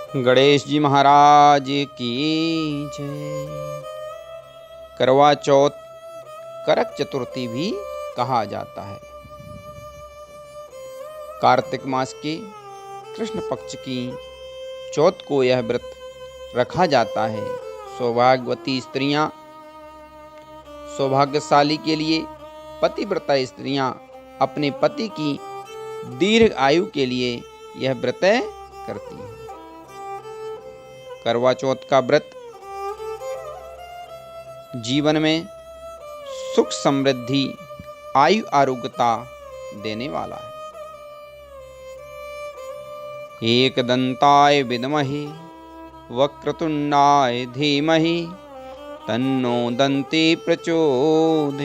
गणेश जी महाराज की जय। करवा चौथ करक चतुर्थी भी कहा जाता है। कार्तिक मास के कृष्ण पक्ष की चौथ को यह व्रत रखा जाता है। सौभाग्यवती स्त्रियां, सौभाग्यशाली के लिए पतिव्रता स्त्रियां अपने पति की दीर्घ आयु के लिए यह व्रत करती हैं। करवा चौथ का व्रत जीवन में सुख समृद्धि आयु आरोग्यता देने वाला है। एकदंताय विद्महे वक्रतुंडाय धीमहि तन्नो दन्ती प्रचोदयात्।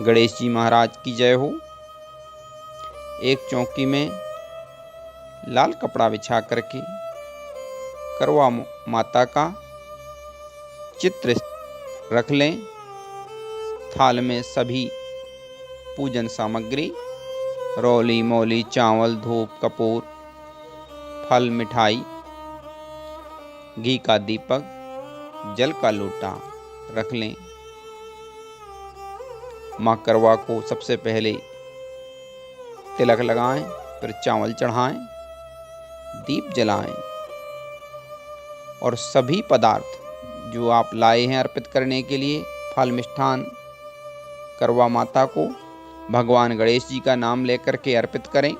गणेश जी महाराज की जय हो। एक चौकी में लाल कपड़ा बिछा करके करवा माता का चित्र रख लें। थाल में सभी पूजन सामग्री, रौली मौली, चावल, धूप, कपूर, फल, मिठाई, घी का दीपक, जल का लोटा रख लें। माँ करवा को सबसे पहले तिलक लगाएं, फिर चावल चढ़ाएं, दीप जलाएं और सभी पदार्थ जो आप लाए हैं अर्पित करने के लिए, फल मिष्ठान, करवा माता को भगवान गणेश जी का नाम लेकर के अर्पित करें।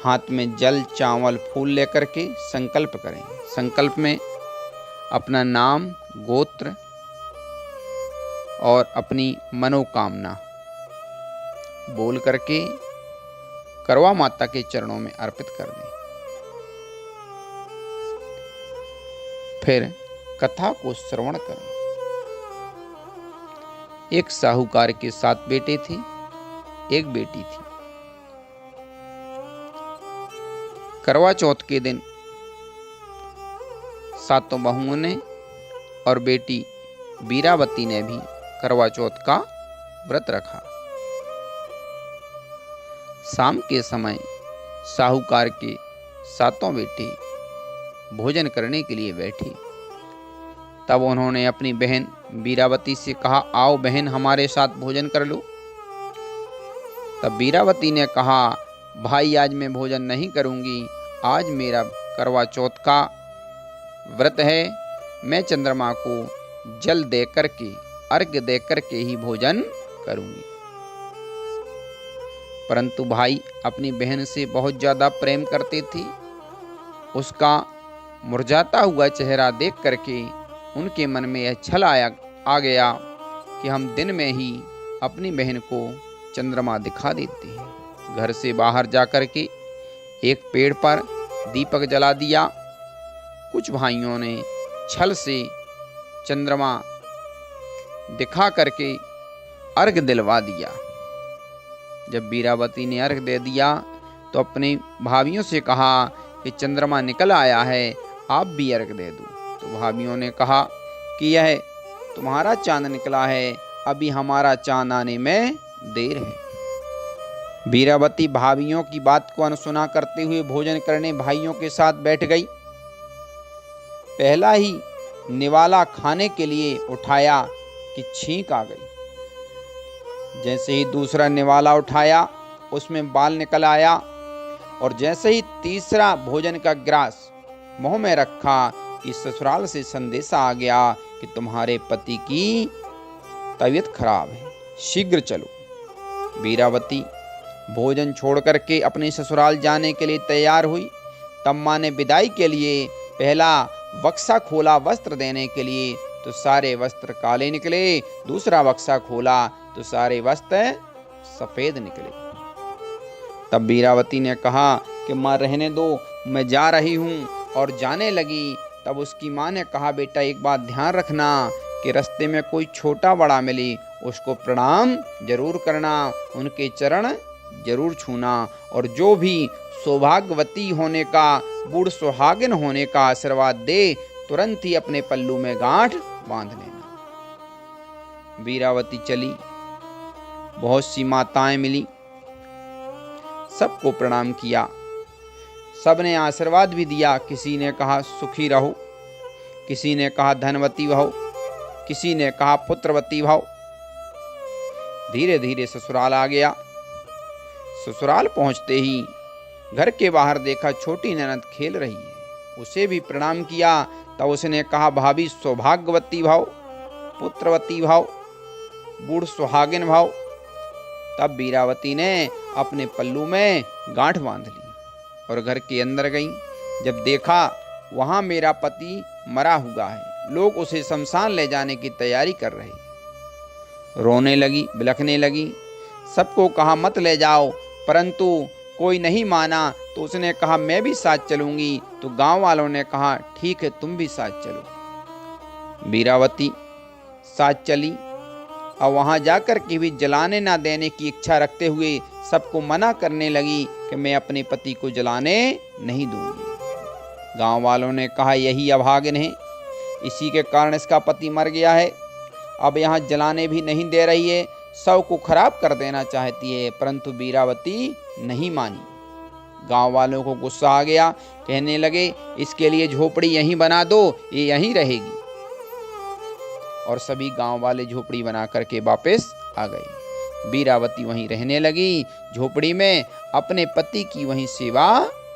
हाथ में जल, चावल, फूल लेकर के संकल्प करें। संकल्प में अपना नाम, गोत्र और अपनी मनोकामना बोल करके करवा माता के चरणों में अर्पित कर दें। फिर कथा को श्रवण करें। एक साहूकार के 7 बेटे थे, एक बेटी थी। करवा चौथ के दिन 7 बहुओं ने और बेटी वीरावती ने भी करवा चौथ का व्रत रखा। शाम के समय साहूकार के 7 बेटे भोजन करने के लिए बैठे। तब उन्होंने अपनी बहन वीरावती से कहा, आओ बहन हमारे साथ भोजन कर लो। तब वीरावती ने कहा, भाई आज मैं भोजन नहीं करूंगी, आज मेरा करवा चौथ का व्रत है, मैं चंद्रमा को जल दे करके, अर्घ्य दे करके ही भोजन करूंगी। परंतु भाई अपनी बहन से बहुत ज्यादा प्रेम करते थे। उसका मुरझाता हुआ चेहरा देख करके उनके मन में यह छल आ गया कि हम दिन में ही अपनी बहन को चंद्रमा दिखा देते हैं। घर से बाहर जाकर के एक पेड़ पर दीपक जला दिया। कुछ भाइयों ने छल से चंद्रमा दिखा करके अर्घ दिलवा दिया। जब वीरावती ने अर्घ दे दिया तो अपने भाइयों से कहा कि चंद्रमा निकल आया है, आप भी अर्घ दे दो। तो भाइयों ने कहा कि यह तुम्हारा चांद निकला है, अभी हमारा चांद आने में देर है। वीरावती भाइयों की बात को अनसुना करते हुए भोजन करने भाइयों के साथ बैठ गई। पहला ही निवाला खाने के लिए उठाया कि छींक आ गई। जैसे ही दूसरा निवाला उठाया उसमें बाल निकल आया और जैसे ही तीसरा भोजन का ग्रास मुंह में रखा कि ससुराल से संदेशा आ गया कि तुम्हारे पति की तबीयत खराब है, शीघ्र चलो। वीरावती भोजन छोड़ करके अपने ससुराल जाने के लिए तैयार हुई। तब माँ ने विदाई के लिए पहला बक्सा खोला वस्त्र देने के लिए, तो सारे वस्त्र काले निकले। दूसरा बक्सा खोला तो सारे वस्त्र सफेद निकले। तब वीरावती ने कहा कि माँ रहने दो, मैं जा रही हूँ, और जाने लगी। तब उसकी माँ ने कहा, बेटा एक बात ध्यान रखना कि रास्ते में कोई छोटा बड़ा मिले उसको प्रणाम जरूर करना, उनके चरण जरूर छूना, और जो भी सौभाग्यवती होने का, बूढ़ सुहागिन होने का आशीर्वाद दे, तुरंत ही अपने पल्लू में गांठ बांध लेना। वीरावती चली। बहुत सी माताएं मिली। सबको प्रणाम किया। सबने आशीर्वाद भी दिया। किसी ने कहा सुखी रहो, किसी ने कहा धनवती भव, किसी ने कहा पुत्रवती भव। धीरे धीरे ससुराल आ गया। ससुराल पहुंचते ही घर के बाहर देखा छोटी ननद खेल रही है। उसे भी प्रणाम किया। तब उसने कहा भाभी सौभाग्यवती भाव, पुत्रवती भाव, बूढ़ सुहागिन भाव। तब वीरावती ने अपने पल्लू में गांठ बांध ली और घर के अंदर गई। जब देखा वहां मेरा पति मरा हुआ है, लोग उसे शमशान ले जाने की तैयारी कर रहे हैं। रोने लगी, बिलखने लगी। सबको कहा मत ले जाओ, परंतु कोई नहीं माना। तो उसने कहा मैं भी साथ चलूंगी। तो गांव वालों ने कहा ठीक है, तुम भी साथ चलो। वीरावती साथ चली। और वहां जाकर के भी जलाने ना देने की इच्छा रखते हुए सबको मना करने लगी कि मैं अपने पति को जलाने नहीं दूंगी। गांव वालों ने कहा यही अभागिन है, इसी के कारण इसका पति मर गया है। अब यहाँ जलाने भी नहीं दे रही है, सब को खराब कर देना चाहती है। परंतु वीरावती नहीं मानी। गांव वालों को गुस्सा आ गया। कहने लगे इसके लिए झोपड़ी यहीं बना दो, ये यहीं रहेगी। और सभी गांव वाले झोपड़ी बना करके वापस आ गए। वीरावती वहीं रहने लगी। झोपड़ी में अपने पति की वहीं सेवा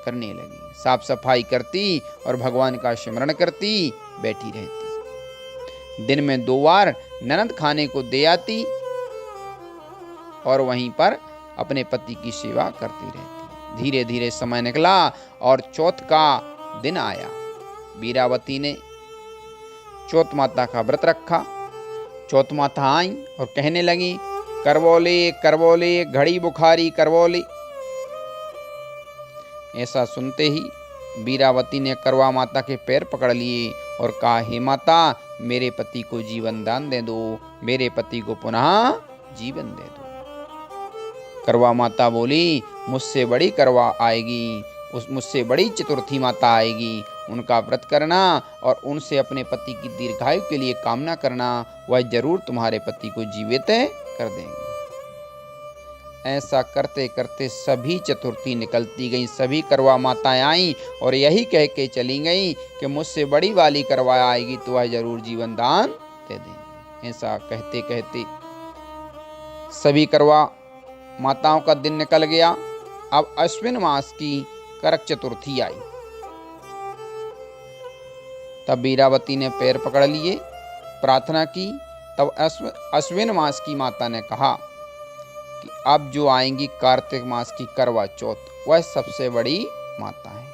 करने लगी। साफ सफाई करती और भगवान का स्मरण करती बैठी रहती। दिन में 2 बार ननद खाने को दे आती और वहीं पर अपने पति की सेवा करती रहती। धीरे धीरे समय निकला और चौथ का दिन आया। वीरावती ने चौथ माता का व्रत रखा। चौथ माता आई और कहने लगी करवोले करवोले घड़ी बुखारी करवोले। ऐसा सुनते ही वीरावती ने करवा माता के पैर पकड़ लिए और कहा हे माता, मेरे पति को जीवन दान दे दो, मेरे पति को पुनः जीवन दे दो। करवा माता बोली मुझसे बड़ी करवा आएगी, मुझसे बड़ी चतुर्थी माता आएगी। उनका व्रत करना और उनसे अपने पति की दीर्घायु के लिए कामना करना, वह जरूर तुम्हारे पति को जीवित कर देंगे। ऐसा करते करते सभी चतुर्थी निकलती गई, सभी करवा माताएं आईं और यही कह के चली गई कि मुझसे बड़ी वाली करवा आएगी तो वह जरूर जीवन दान दे देंगे। ऐसा कहते कहते सभी करवा माताओं का दिन निकल गया। अब अश्विन मास की करक चतुर्थी आई। तब वीरावती ने पैर पकड़ लिए, प्रार्थना की। तब अश्विन मास की माता ने कहा कि अब जो आएंगी कार्तिक मास की करवा चौथ, वह सबसे बड़ी माता है।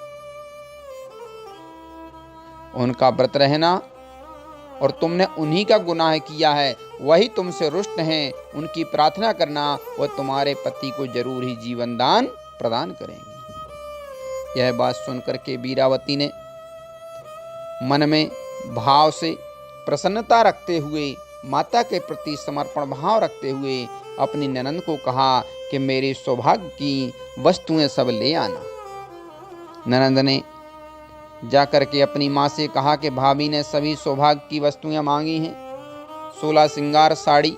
उनका व्रत रहना और तुमने उन्हीं का गुनाह किया है, वही तुमसे रुष्ट हैं। उनकी प्रार्थना करना, वह तुम्हारे पति को जरूर ही जीवन दान प्रदान करेंगी। यह बात सुनकर के वीरावती ने मन में भाव से प्रसन्नता रखते हुए, माता के प्रति समर्पण भाव रखते हुए अपनी ननद को कहा कि मेरे सौभाग्य की वस्तुएं सब ले आना। ननद ने जाकर के अपनी माँ से कहा कि भाभी ने सभी सौभाग्य की वस्तुएं मांगी हैं। 16 श्रृंगार साड़ी,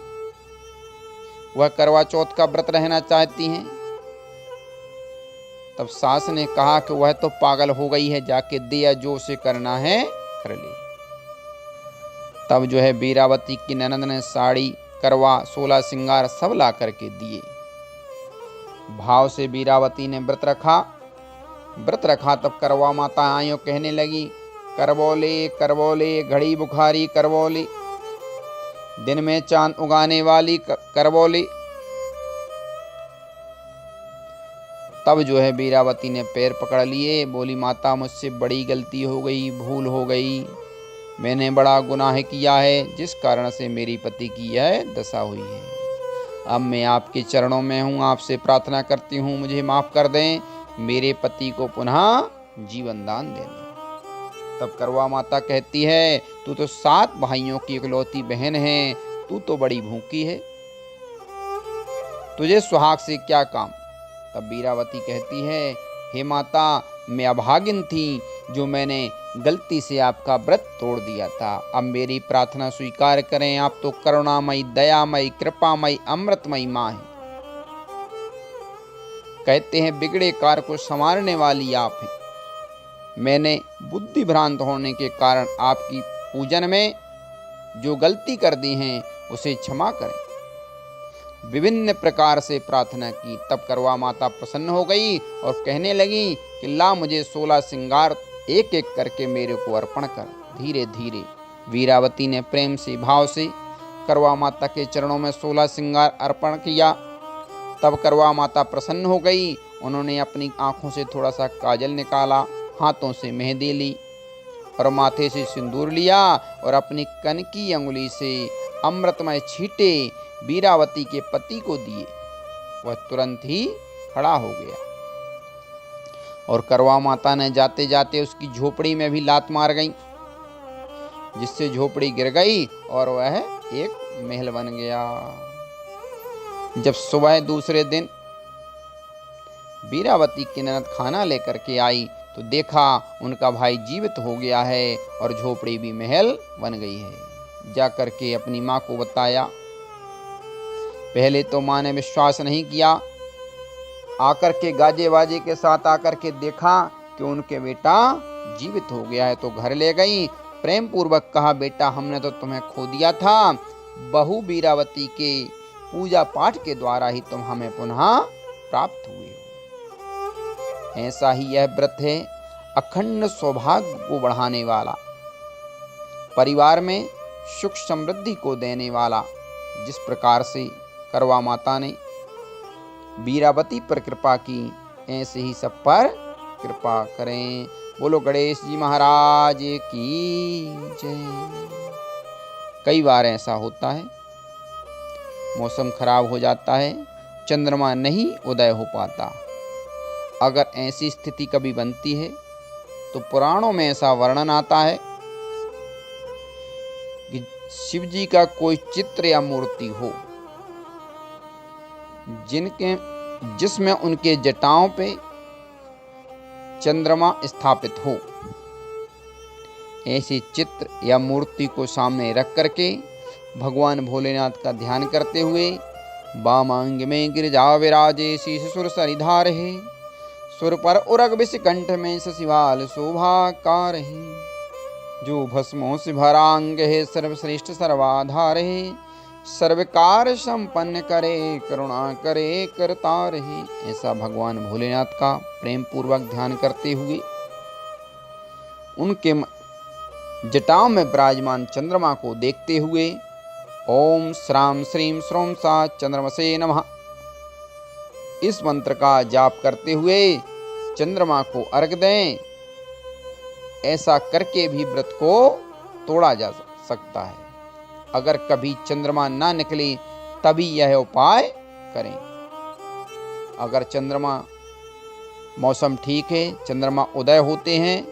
वह करवा चौथ का व्रत रहना चाहती हैं। तब सास ने कहा कि वह तो पागल हो गई है, जाके दिया जो उसे करना है कर ले। तब जो है वीरावती की ननद ने साड़ी, करवा, 16 श्रृंगार सब ला करके दिए। भाव से वीरावती ने व्रत रखा। तब करवा माता आयो कहने लगी करवोले करवोले घड़ी बुखारी करवोले, दिन में चांद उगाने वाली करवोले। तब जो है वीरावती ने पैर पकड़ लिए, बोली माता मुझसे बड़ी गलती हो गई, भूल हो गई। मैंने बड़ा गुनाह किया है, जिस कारण से मेरी पति की यह दशा हुई है। अब मैं आपके चरणों में हूँ, आपसे प्रार्थना करती हूँ मुझे माफ कर दें, मेरे पति को पुनः जीवन दान दे दें। तब करवा माता कहती है तू तो 7 भाइयों की इकलौती बहन है, तू तो बड़ी भूखी है, तुझे सुहाग से क्या काम। तब वीरावती कहती है हे माता, मैं अभागिन थी जो मैंने गलती से आपका व्रत तोड़ दिया था। अब मेरी प्रार्थना स्वीकार करें, आप तो करुणामयी, दयामयी, कृपामयी, अमृतमयी माँ हैं। कहते हैं बिगड़े कार को संवारने वाली आप हैं। मैंने बुद्धि भ्रांत होने के कारण आपकी पूजन में जो गलती कर दी हैं उसे क्षमा करें। विभिन्न प्रकार से प्रार्थना की। तब करवा माता प्रसन्न हो गई और कहने लगी कि ला मुझे 16 श्रृंगार एक एक करके मेरे को अर्पण कर। धीरे धीरे वीरावती ने प्रेम से भाव से करवा माता के चरणों में 16 श्रृंगार अर्पण किया। तब करवा माता प्रसन्न हो गई। उन्होंने अपनी आंखों से थोड़ा सा काजल निकाला, हाथों से मेहंदी ली और माथे से सिंदूर लिया और अपनी कनकी अंगुली से अमृतमय छींटे वीरावती के पति को दिए। वह तुरंत ही खड़ा हो गया और करवा माता ने जाते जाते उसकी झोपड़ी में भी लात मार गई, जिससे झोपड़ी गिर गई और वह एक महल बन गया। जब सुबह दूसरे दिन वीरावती की ननद खाना लेकर के आई तो देखा उनका भाई जीवित हो गया है और झोपड़ी भी महल बन गई है। जाकर के अपनी माँ को बताया। पहले तो माँ ने विश्वास नहीं किया। आकर के गाजे बाजे के साथ आकर के देखा कि उनके बेटा जीवित हो गया है, तो घर ले गई। प्रेम पूर्वक कहा, बेटा हमने तो तुम्हें खो दिया था, बहू वीरावती के पूजा पाठ के द्वारा ही तुम हमें पुनः प्राप्त हुए हो। ऐसा ही यह व्रत है, अखंड सौभाग्य को बढ़ाने वाला, परिवार में सुख समृद्धि को देने वाला। जिस प्रकार से करवा माता ने वीरावती पर कृपा की, ऐसे ही सब पर कृपा करें। बोलो गणेश जी महाराज की जय। कई बार ऐसा होता है, मौसम खराब हो जाता है, चंद्रमा नहीं उदय हो पाता। अगर ऐसी स्थिति कभी बनती है तो पुराणों में ऐसा वर्णन आता है कि शिव जी का कोई चित्र या मूर्ति हो जिसमें उनके जटाओं पे चंद्रमा स्थापित हो। ऐसे चित्र या मूर्ति को सामने रख करके भगवान भोलेनाथ का ध्यान करते हुए वामांग में गिरिजा विराजे शीश सुर सरिधार है, सुर पर उरग विष कंठ में शशिवाल शोभाकार है, जो भस्मों से भरांग है सर्वश्रेष्ठ सर्वाधार है, सर्वकार संपन्न करे करुणा करे करतार है। ऐसा भगवान भोलेनाथ का प्रेम पूर्वक ध्यान करते हुए उनके जटाओं में विराजमान चंद्रमा को देखते हुए ओम श्राम श्रीम श्रोम सा चंद्रमसे नमः इस मंत्र का जाप करते हुए चंद्रमा को अर्घ दें। ऐसा करके भी व्रत को तोड़ा जा सकता है। अगर कभी चंद्रमा ना निकले तभी यह उपाय करें। अगर चंद्रमा मौसम ठीक है, चंद्रमा उदय होते हैं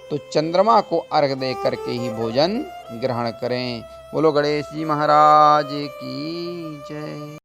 तो चंद्रमा को अर्घ दे करके ही भोजन ग्रहण करें। बोलो गणेश जी महाराज की जय।